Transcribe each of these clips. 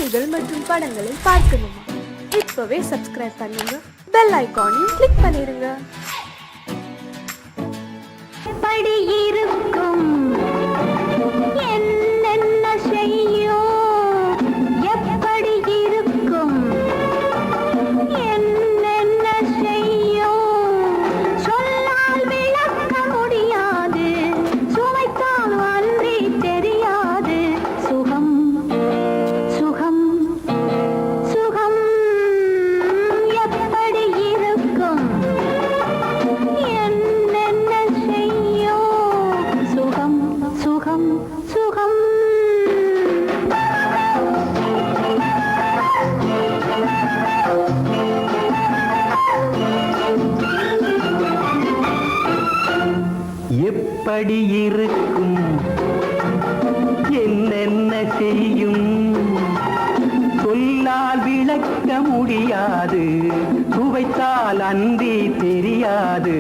பாடல்கள் மற்றும் படங்களை பார்க்கணுமா? இப்பவே சப்ஸ்கிரைப் பண்ணுங்க, பெல் ஐகானையும் கிளிக் பண்ணிருங்க. எப்படி இருக்கும் என்னென்ன செய்யும், எப்படி இருக்கும் என்னென்ன செய்யும், சொல்லால் விளக்க முடியாது, சுவைத்தால் அன்றி தெரியாது. சுகம் சுகம் சுகம் எப்படி இருக்கும் என்னென்ன செய்யும், சுகம் சுகம் சுகம். எப்படி இருக்கும் என்னென்ன செய்யும், சொல்லால் விளக்க முடியாது, சுவைத்தால் அன்றி தெரியாது.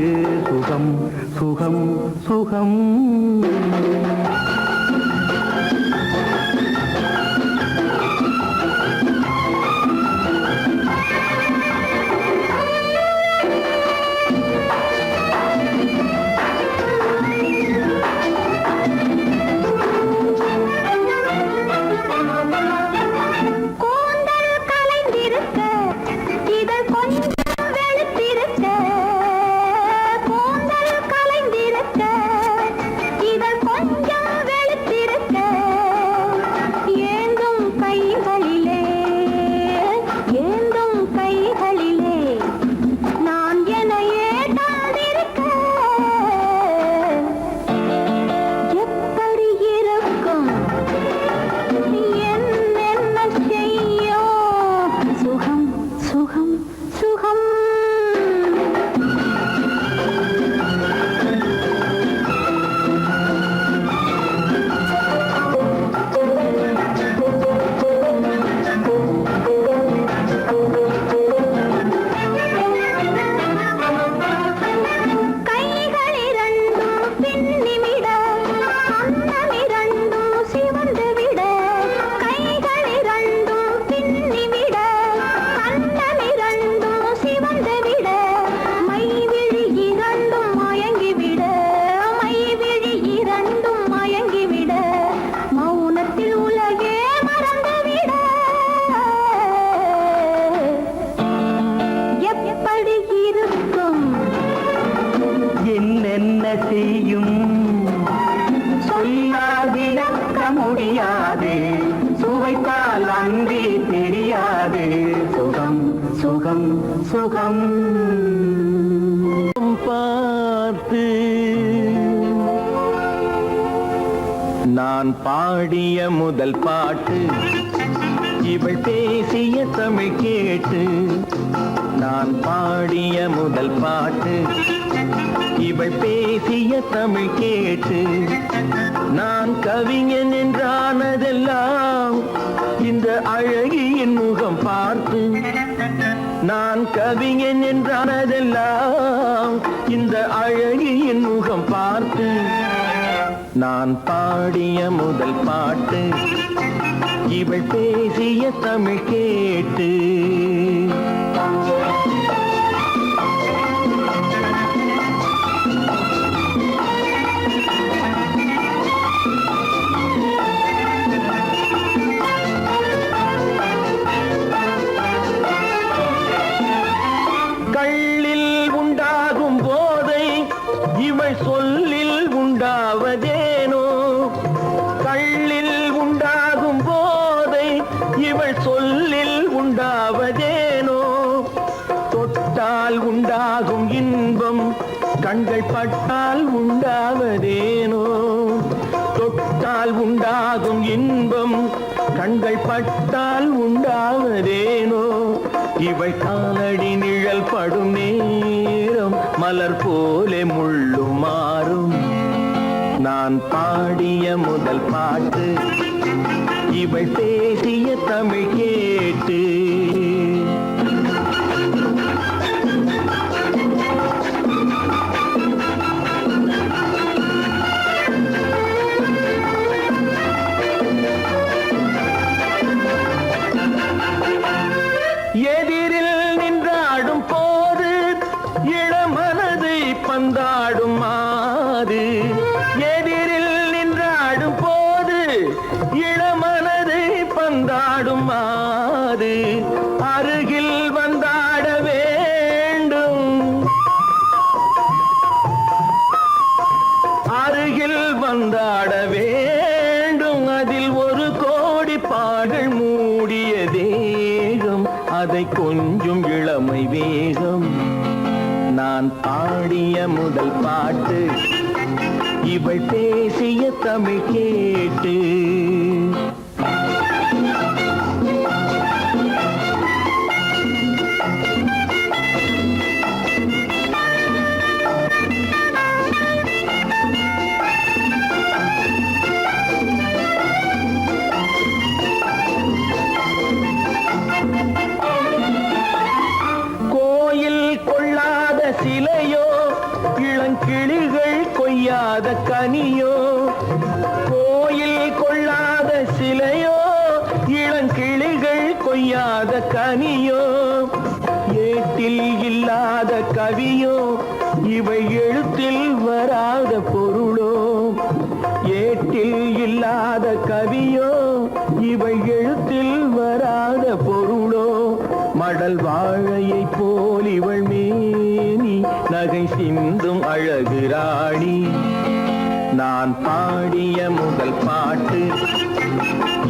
சுகம் சுகம் சுகம். கூந்தல் கலைந்திருக்க, இதழ் கொஞ்சம் வெளுத்திருக்க, கூந்தல் கலைந்திருக்க, இதழ் கொஞ்சம் வெளுத்திருக்க, ஏந்தும் கைகளிலே ஏந்தும் கைகளிலே நான் என்னையே தாழ்ந்திருக்க. எப்படி இருக்கும் என்னென்ன செய்யும், சுகம் சுகம் சுகம். கைகள் இரண்டும் பின்னிவிட, அன்னம் இரண்டும் சிவந்து விட, கைகள் இரண்டும் பின்னிவிட, அன்னம் இரண்டும் சிவந்து விட, மைவிழி இரண்டும் மயங்கிவிட, மைவிழி இரண்டும் மயங்கிவிட, மௌனத்தில் உலகே மறந்துவிட. எப்படி இருக்கும் என்னென்ன செய்யும், சொல்லால் விளக்க முடியாது, சுவைத்தால் அன்றி தெரியாது. சுகம் சுகம் சுகம். பார்த்து நான் பாடிய முதல் பாட்டு, இவள் பேசிய தமிழ் கேட்டு. நான் பாடிய முதல் பாட்டு, இவள் பேசிய தமிழ் கேட்டு. நான் கவிஞன் என்றானதெல்லாம் இந்த அழகியின் முகம் பார்த்து. நான் கவிஞன் என்றானதெல்லாம் இந்த அழகியின் முகம் பார்த்து. நான் பாடிய முதல் பாட்டு, இவள் பேசிய தமிழ் கேட்டு. கள்ளில் உண்டாகும் போதை இவள் சொல்லில் உண்டாவதேனோ, கள்ளில் உண்டாகும் போதை இவள் சொல்லில் உண்டாவதேனோ. தொட்டால் உண்டாகும் இன்பம் கண்கள் பட்டால் உண்டாவதேனோ, தொட்டால் உண்டாகும் இன்பம் கண்கள் பட்டால் உண்டாவதேனோ. இவள் காலடி நிழல் படும் நேரம் மலர் போலே முள்ளும் மாறும். நான் பாடிய முதல் பாட்டு, இவள் பேசிய தமிழ் கேட்டு. ஆடும் மாது அருகில் வந்தாட வேண்டும், அருகில் வந்தாட வேண்டும். அதில் ஒரு கோடி பாடல் மூடிய தேகம், அதை கொஞ்சம் இளமை வேகம். நான் பாடிய முதல் பாட்டு இவள் பேசிய தமிழ் கேட்டு. கோயில் கொள்ளாத சிலையோ, இளங்கிளிகள் கொய்யாத கனியோ. கோயில் கொள்ளாத சிலையோ, இளங்கிளிகள் கொய்யாத கனியோ. ஏட்டில் இல்லாத கவியோ, இவை எழுத்தில் வராத பொருளோ. ஏட்டில் இல்லாத கவியோ, இவை எழுத்தில் வராத பொருளோ. மடல் வாழையை போல் இவள் மேனி, நகை சிந்தும் அழகு ராணி. நான் பாடிய முதல் பாட்டு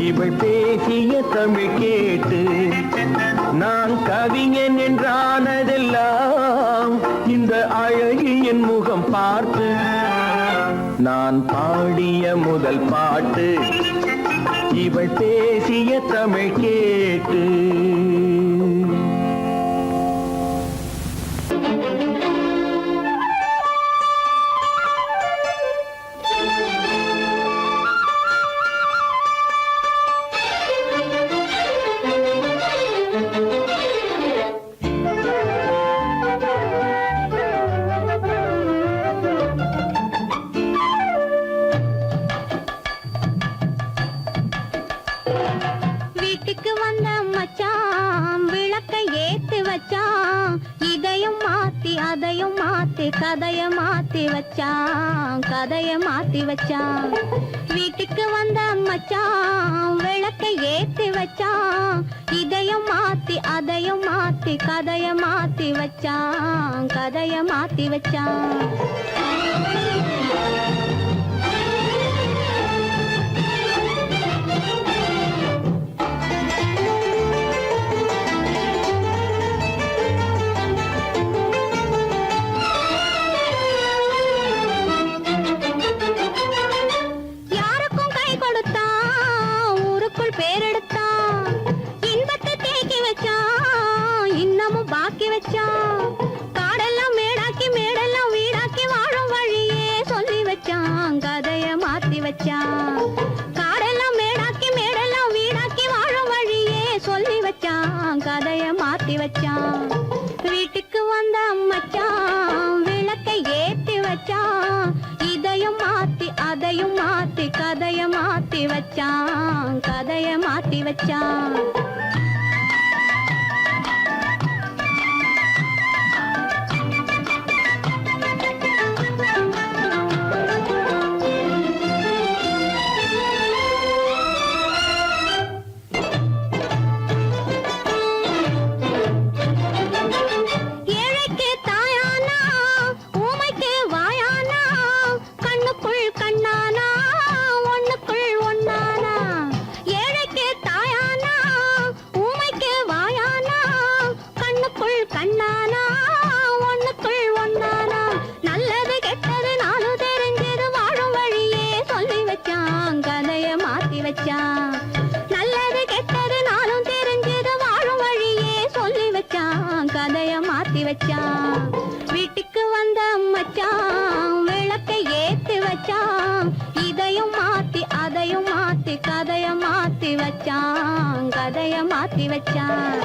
இவள் பேசிய தமிழ் கேட்டு. நான் கவிஞன் என்றானதெல்லாம் இந்த அழகியின் முகம் பார்த்து. நான் பாடிய முதல் பாட்டு இவள் பேசிய தமிழ் கேட்டு. வீட்டுக்கு வந்த மச்சான் விளக்கை ஏத்தி வச்சான். இதையும் மாத்தி அதையும் மாத்தி கதைய மாத்தி வச்சான், கதைய மாத்தி வச்சான். வீட்டுக்கு வந்த மச்சான் விளக்கை ஏத்தி வச்சான். இதையும் மாத்தி அதையும் மாத்தி கதைய மாத்தி வச்சான், கதைய மாத்தி வச்சான். யாருக்கும் கை கொடுத்தான், ஊருக்குள் பேரெடுத்தான். இன்பத்தை தேக்கி வச்சான், இன்னமும் பாக்கி வச்சான். காடெல்லாம் மேடாக்கி மேடெல்லாம் வீடாக்கி வாழும் வழியே சொல்லி வச்சான், கதைய மாத்தி வச்சான். காடெல்லாம் மேடாக்கி மேடெல்லாம் வீடாக்கி வாழும் வழியே சொல்லி வச்சான், கதைய மாத்தி வச்சான். வீட்டுக்கு வந்த மச்சான் விளக்கை ஏத்தி வச்சான். இதையும் மாத்தி அதையும் மாத்தி கதைய மாத்தி வச்சான், கதைய மாத்தி வச்சான். ஏழைக்கு தாயானா, ஊமைக்கு வாயானா, கண்ணுக்குள் கண்ணானா, ஒண்ணுக்குள் ஒண்ணானா. ஏழைக்கு தாயானா, ஊமைக்கு வாயானா, கண்ணுக்குள் கண்ணானா, ஒண்ணுக்குள் ஒண்ணானா. நல்லது கெட்டது நாலு தெரிஞ்சது வாழும் வழியே சொல்லி வச்சான், கதைய மாத்தி வச்சான். நல்லது கெட்டது நாளும் தெரிஞ்சது வாழும் வழியே சொல்லி வச்சான், கதைய மாத்தி வச்சான். வீட்டுக்கு வந்த மச்சான் விளக்கை ஏத்தி வச்சான். இதையும் மாத்தி அதையும் மாத்தி கதைய மாத்தி வச்சான், கதைய மாத்தி வச்சான்.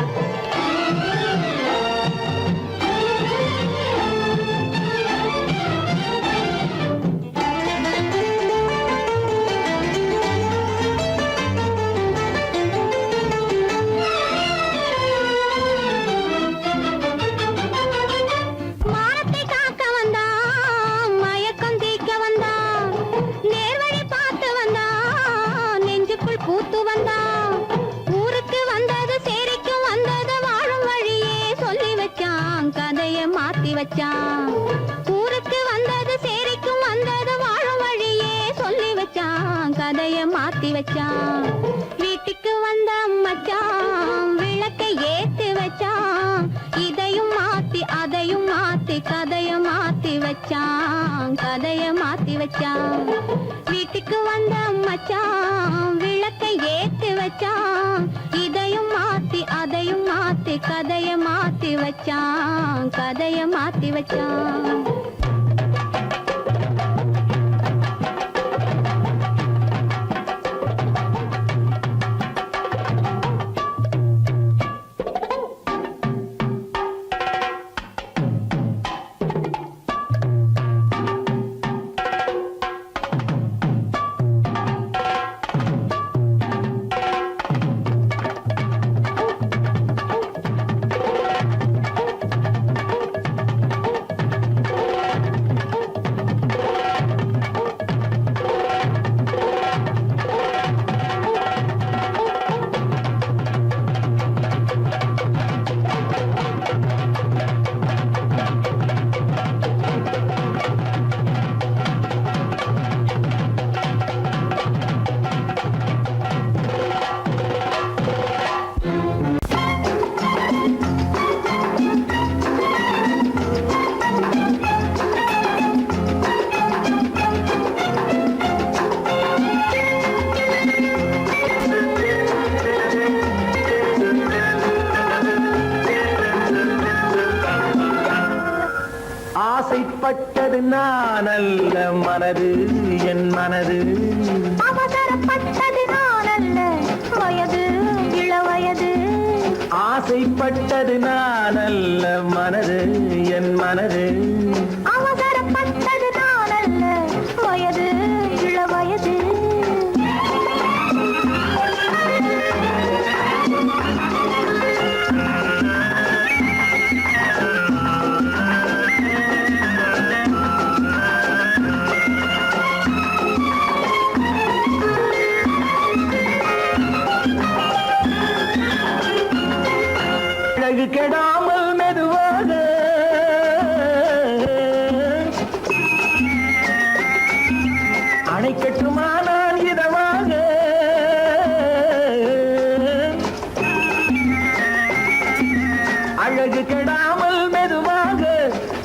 மானத்தை காக்க வந்தான், மயக்கம் தீக்க வந்தான். நேர்வழி பார்த்து வந்தான், நெஞ்சுக்குள் பூத்து வந்தான். ஊரு வச்சான். ஊருக்கு வந்தது சேரிக்கும் வந்தது வாழும் வழியே சொல்லி வச்சான். கதைய மாத்தி வச்சான். வீட்டுக்கு வந்த மச்சான் விளக்கை ஏத்தி வச்சான். இதையும் மாத்தி அதையும் மாத்தி கதைய மாத்தி வச்சான். கதைய மாத்தி வச்சான். வீட்டுக்கு வந்த மச்சான் விளக்கை ஏத்தி வச்சான். இதையும் மாத்தி அதையும் மாத்தி கதைய மாத்தி வச்சான். கதைய மாத்தி வச்சான். ஆசைப்பட்டது நான் அல்ல மனது என் மனது. அவசரப்பட்டது நான் அல்ல வயது இளவயது. ஆசைப்பட்டது நான் அல்ல மனது என் மனது. அவசரப்பட்டது நான் அல்ல வயது இளவயது. அழகு கெடாமல் மெதுவாக அணை கட்டுமா நான் இதமாக. அழகு கெடாமல் மெதுவாக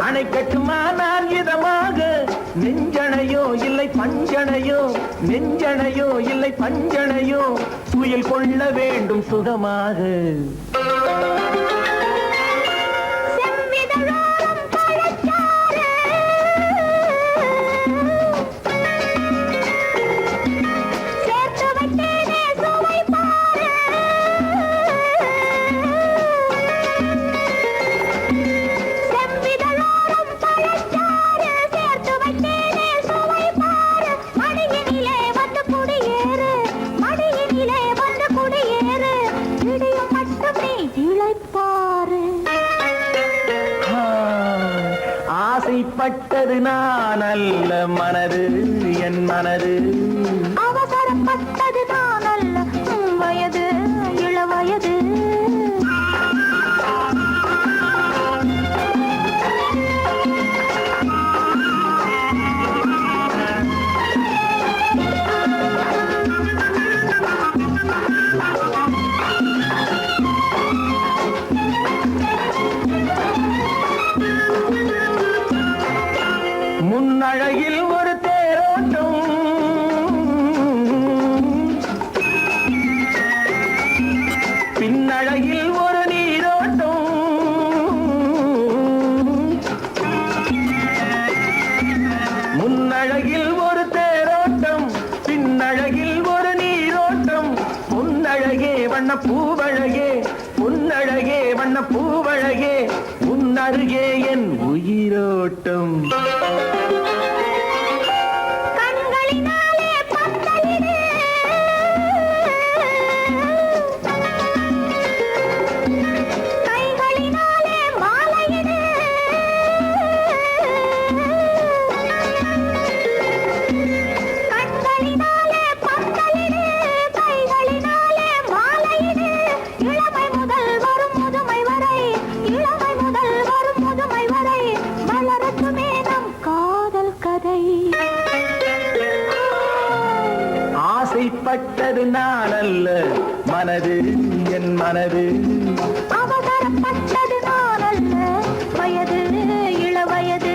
அணை கட்டுமா நான் இதமாக. நெஞ்சணையோ இல்லை பஞ்சணையோ நெஞ்சணையோ இல்லை பஞ்சணையோ துயில் கொள்ள வேண்டும் சுகமாக. செவ்விதழோரம் பழச்சாறு சேர்த்து வைத்தேனே சுவை பாரு. செவ்விதழோரம் பழச்சாறு சேர்த்து வைத்தேனே சுவை பாரு. மடியினிலே வந்து குடியேறு மடியினிலே வந்து குடியேறு. இடியும் மட்டும் நீ இளைப்பாரு. ஆசைப்பட்டது நான் அல்ல மனது என் மனது. அவசரப்பட்டது நான் அல்ல வயது இளவயது. முன்னழகில் ஒரு தேரோட்டம் பின்னழகில் ஒரு நீரோட்டம். முன்னழகில் ஒரு தேரோட்டம் பின்னழகில் ஒரு நீரோட்டம். பொன்னழகே வண்ண பூவழகே பொன்னழகே வண்ண பூவழகே உன்னருகே என் உயிரோட்டம். கண்களினாலே பந்தலிடு கைகளினாலே மாலையிடு. கண்களினாலே பந்தலிடு கைகளினாலே மாலையிடு. இளமை முதல் வரும் முதுமை வரை இளமை முதல் வரும் முதுமை வரை மனது என் மனது அவசரப்பட்டது நான் அல்ல வயது இளவயது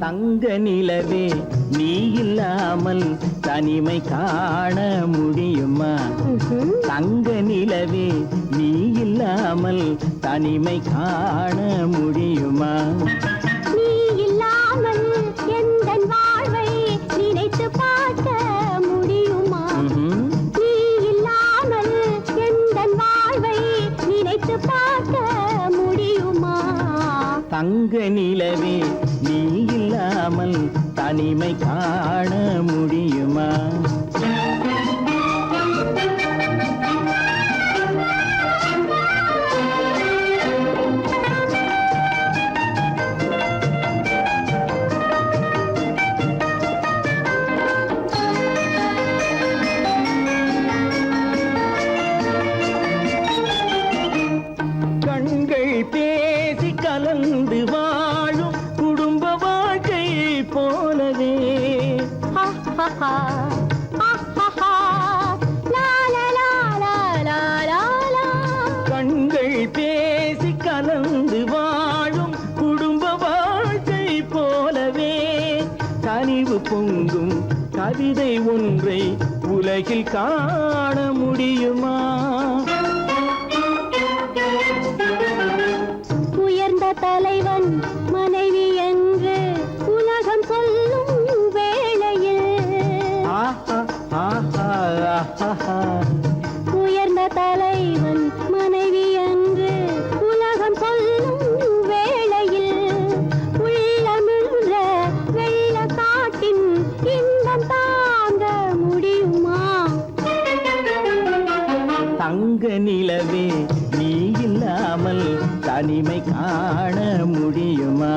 தங்க நிலவே நீ இல்லாமல் தனிமை காண முடியுமா? தங்க நிலவே நீ இல்லாமல் தனிமை காண முடியுமா? நீ இல்லாமல் எந்தன் வாழ்வை நினைத்து பார்க்க முடியுமா? நீ இல்லாமல் எந்தன் வாழ்வை நினைத்து பார்க்க முடியுமா? தங்க நிலவே நீ இல்லாமல் தனிமை காண முடியுமா? கண்கள் பேசி கலந்து வாழும் குடும்ப வாழ்க்கை போலவே கண்கள் பேசி கலந்து வாழும் குடும்ப வாழ்க்கை போலவே கனிவு பொங்கும் கவிதை ஒன்றை உலகில் காண முடியுமா? உயர்ந்த தலைவன் மனைவி என்று உலகம் சொல்லும் வேளையில் உயர்ந்த தலைவன் மனைவி என்று உலகம் சொல்லும் வேளையில் உள்ளமிழ்ற வெள்ள காட்டின் இன்பம் தாங்க முடியுமா? தங்க நிலவே நீ இல்லாமல் தனிமை காண முடியுமா?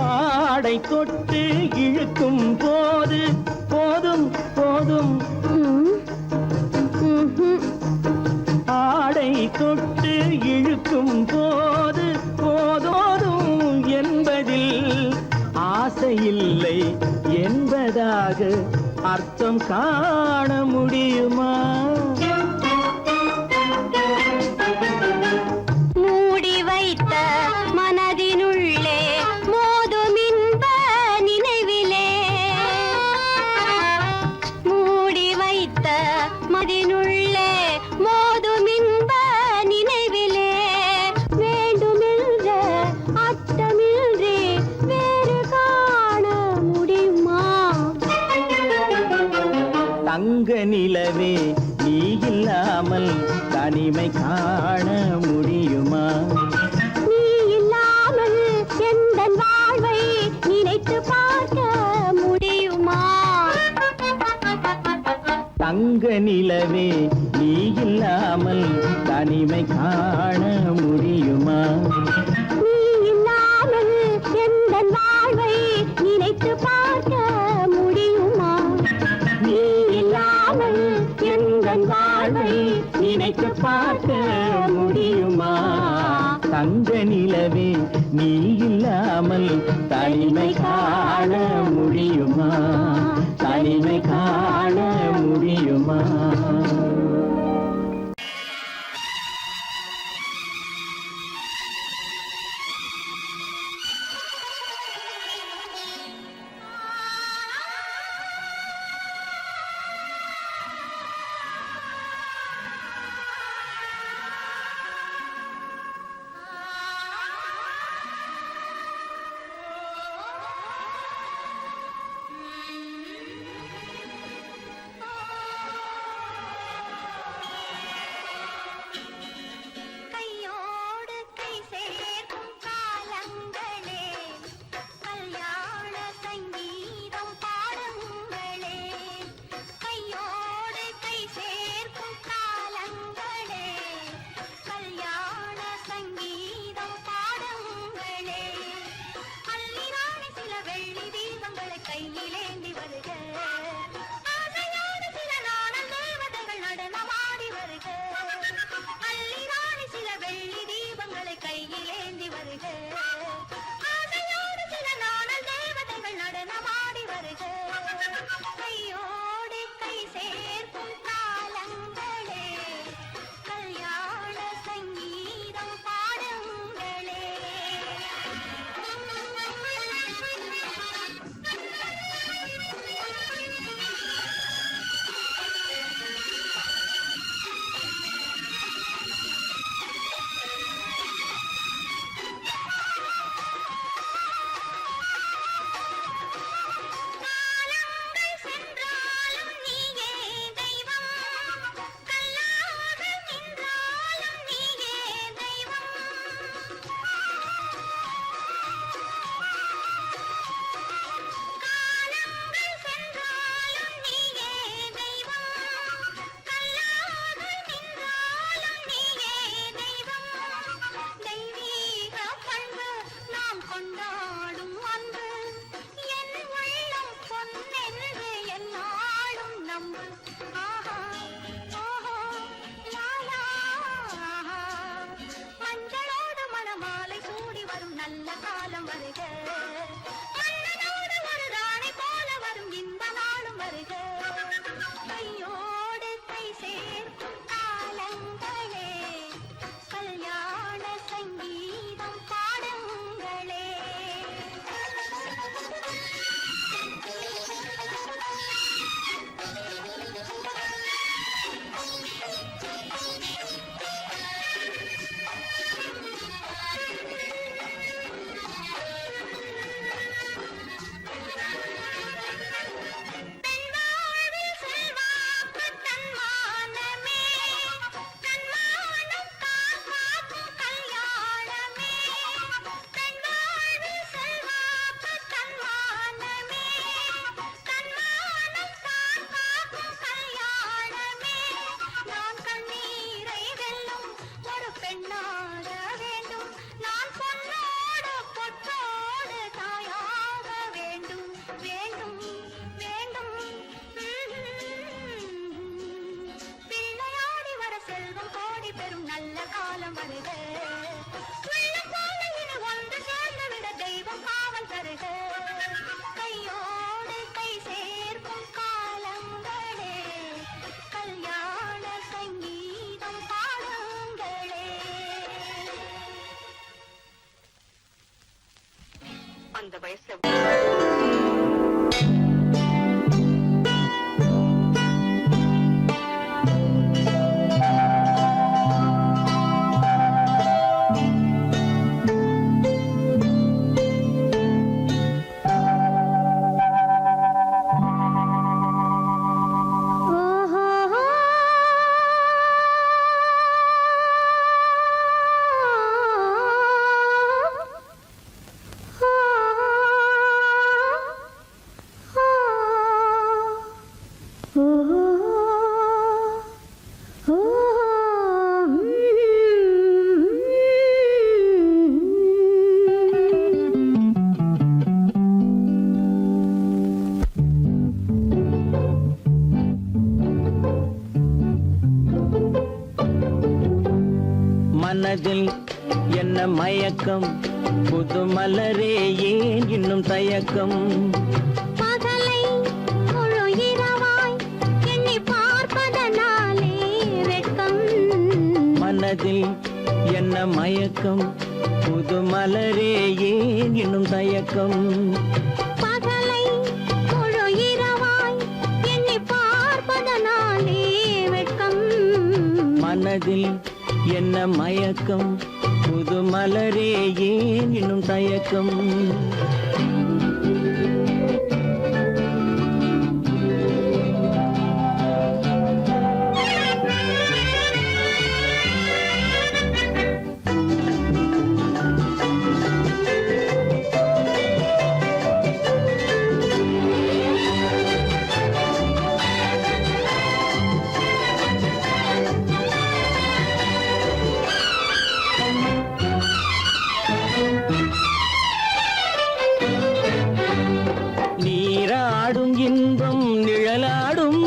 ஆடை தொட்டு இழுக்கும் போது போதும் போதும் ஆடை தொட்டு இழுக்கும் போது போதோதும் என்பதில் ஆசையில்லை என்பதாக அர்த்தம் காண முடியுமா? மூடி வைத்த மனதினுள்ளே மோதும் இன்ப நினைவிலே மூடி வைத்த மனதினுள்ளே மோதும் இன்ப நினைவிலே வேண்டுமென்ற அர்த்தமின்றி வேறு காண முடியுமா? தங்க நிலவே நீ இல்லாமல் தனிமை காண முடியுமா? நீ இல்லாமல் எந்தன் வாழ்வை நினைத்து பார்க்க முடியுமா? தங்க நிலவே நீ இல்லாமல் தனிமை காண முடியுமா? நீ இல்லாமல் எந்தன் வாழ்வை நினைத்து பார்க்க முடியுமா? நீ இல்லாமல் எந்தன் வாழ்வை நினைத்து பார்க்க முடியுமா? தங்க நிலவே நீ இல்லாமல் தனிமை காண முடியுமா? தனிமை காண முடியுமா? கையோடு கை சேர்க்கும் காலங்களே கல்யாண சங்கீதம் பாடுங்களே கையோடு கை சேர்க்கும் காலங்களே கல்யாண சங்கீதம் பாடுங்களே அள்ளிராணி சில வெள்ளி தீபங்களை கையிலேந்தி வருக ஆசையோடு சில நாணல் தேவதைகள் நடனமாடி வருக அள்ளிராணி சில வெள்ளி தீபங்களை கையிலேந்தி வருக ஆசையோடு சில நாணல் தேவதைகள் நடனமாடி வருக கையோடு கை சேர்க்கும் காலங்களே கல்யாண சங்கீதம் பாடுங்களே ஆஹா வயசுல மனதில் என்ன மயக்கம், புது மலரே ஏன் இன்னும் தயக்கம்? பகலை முழு இரவாய் எண்ணி பார்ப்பதனாலே வெட்கம். மனதில் என்ன மயக்கம், புது மலரே ஏன் இன்னும் தயக்கம்? பகலை முழு இரவாய் எண்ணி பார்ப்பதனாலே வெட்கம். மனதில் என்ன மயக்கம், புது மலரே ஏன் இன்னும் தயக்கம்? நீராடும் இன்பம் நிழலாடும்,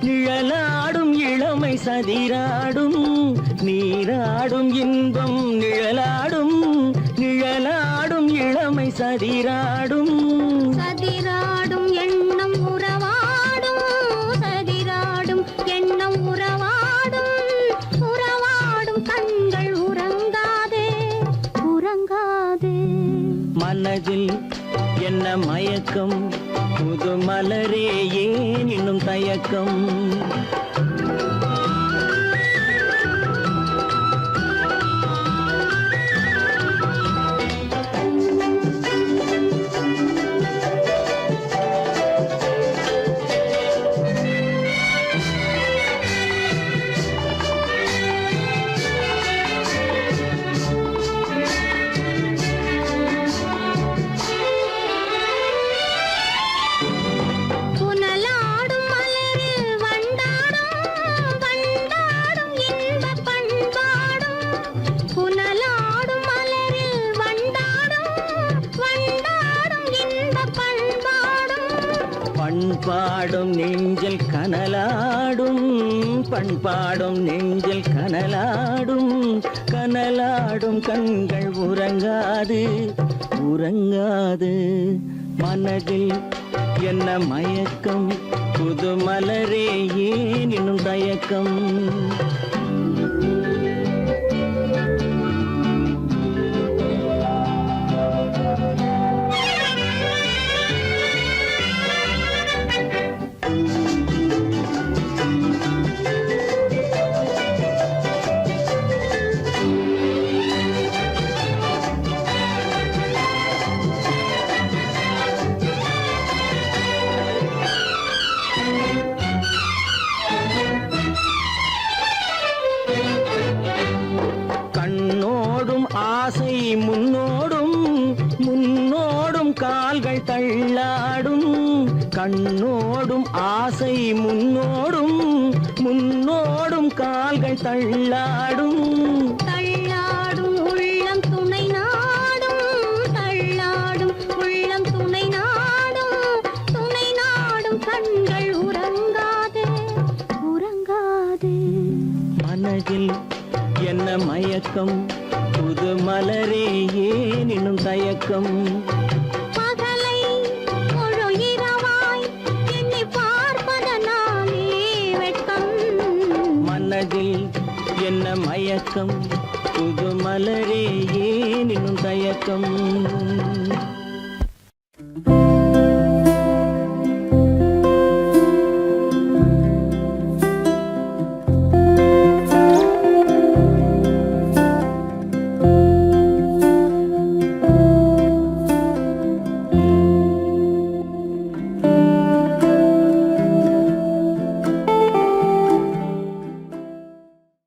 நிழலாடும் இளமை சதிராடும். நீராடும் இன்பம் நிழலாடும், நிழலாடும் இளமை சதிராடும். சதிராடும் எண்ணம் உறவாடும், சதிராடும் எண்ணம் உறவாடும். உறவாடும் கண்கள் உறங்காதே, உறங்காதே. மனதில் என்ன மயக்கம், புது மலரே ஏன் இன்னும் தயக்கம்? புனலாடும் மலரில் வண்டாடும், வண்டாடும் இன்பப் பண்பாடும். புனலாடும் மலரில் வண்டாடும், வண்டாடும் இன்பப் பண்பாடும். பண்பாடும் நெஞ்சில் கனலாடும், பண்பாடும் நெஞ்சில் கனலாடும். கனலாடும் கண்கள் உறங்காது, உறங்காது. மனதில் என்ன மயக்கம், புது மலரே ஏன் இன்னும் தயக்கம்? கண்ணோடும் ஆசை முன்னோடும், முன்னோடும் கால்கள் தள்ளாடும். கண்ணோடும் ஆசை முன்னோடும், முன்னோடும் கால்கள் தள்ளாடும். தள்ளாடும் உள்ளம் துணை நாடும், தள்ளாடும் உள்ளம் துணை நாடும். துணை நாடும் கண்கள் உறங்காதே, உறங்காதே. மனதில் என்ன மயக்கம், புது மலரே ஏன் இன்னும் தயக்கம்? பகலை முழு இரவாய் எண்ணி பார்ப்பதனாலே வெட்கம். மனதில் என்ன மயக்கம், புது மலரே ஏன் இன்னும் தயக்கம்?